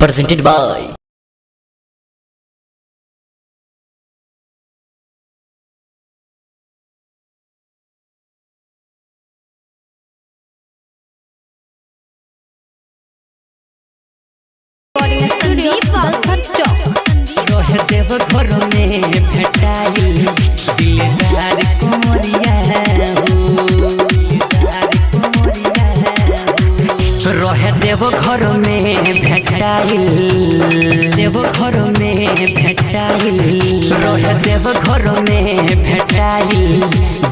presented by रह देव घर में भेटाइल दिलदार कुमरिया रह देव घर में भेटाइल देव घर में भेटाइल रह देव घर में भेटाइल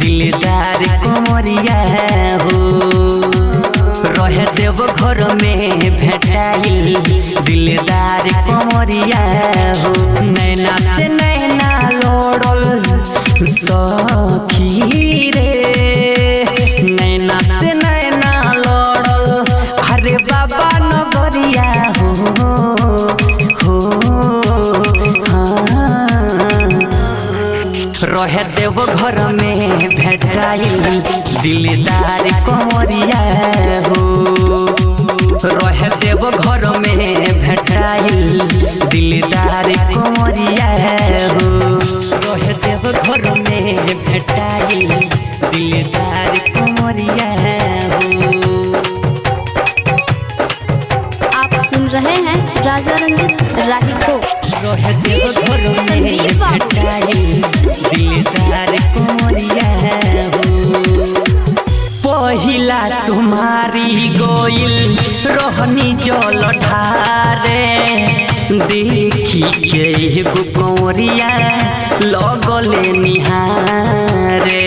दिलदार कुमरिया रह देव घर में भेटाइल दिलदार कुमरिया नैना से नैना लोड़ल सखी रे नैना से नैना लोड़ल अरे बाबा नगरिया हो हाँ रह देव घर में भेटाइल दिलदार कुमरिया रह देव घर में भेटाइल दिलदार कुमरिया रह देव घर में भेटाइल दिलदार कुमरिया आप सुन रहे हैं राजा रंजित राही को। रह देव घर में भेटाइल दिलदार कुमरिया पहिला सुमारी गोइल रोहनी जल ढारे देखी के एगो कंवरिया लगले निहारे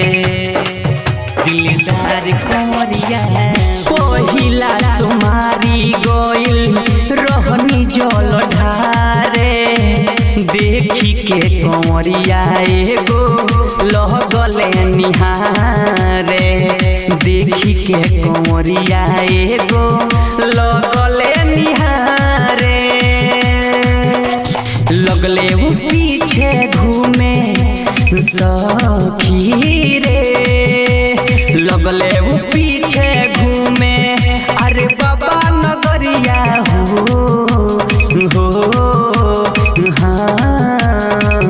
दिलदार कंवरिया पहिला सुमारी गोइल रोहनी जल ढारे देखी के कंवरिया एगो लगले निहारे देखी के कंवरिया एगो लगले निहारे लगले वो पीछे घूमे सखी रे लगले वो पीछे घूमे अरे बाबा नगरिया हो हाँ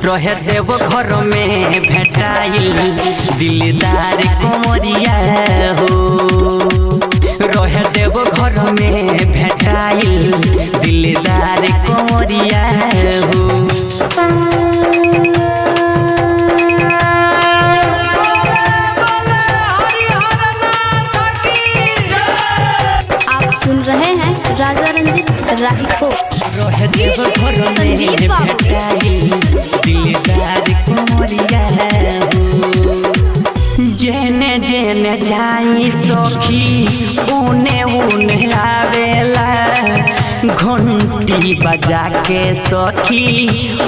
रह देव घर में भेटाइल दिलदार कुमरिया रह देव घर में भेटाइल दिलदार कुमरिया आप सुन रहे हैं राजा रंजित राही को। रह देव घर में भेटाइल दिलदार कुमरिया जेने जेने जाई सखी उने उने आवेला घंटी बजा के सखी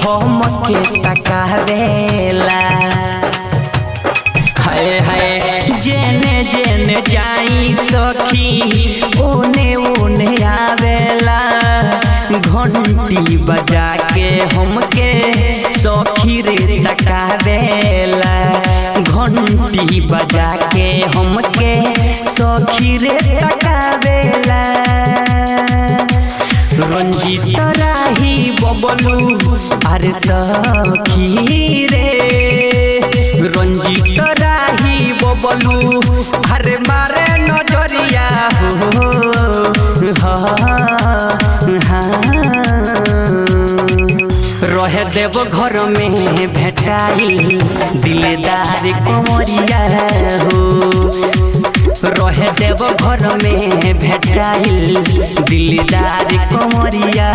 हम के तकावेला हाय हाय जेने जेने जाई सखी उने उने आवेला घंटी बजा के हमके सखी रे तकावेला घंटी बजा के हमके सखी रे तकावेला रंजित राही बबलू अरे सखी रे रंजित राही बबलू अरे मारे नजरिया रह देव घर में भेटाइल दिलदार कुमरिया रह देव घर में भेटाइल दिलदार कुमरिया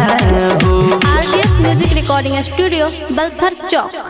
RDS music recording studio Balthar चौक।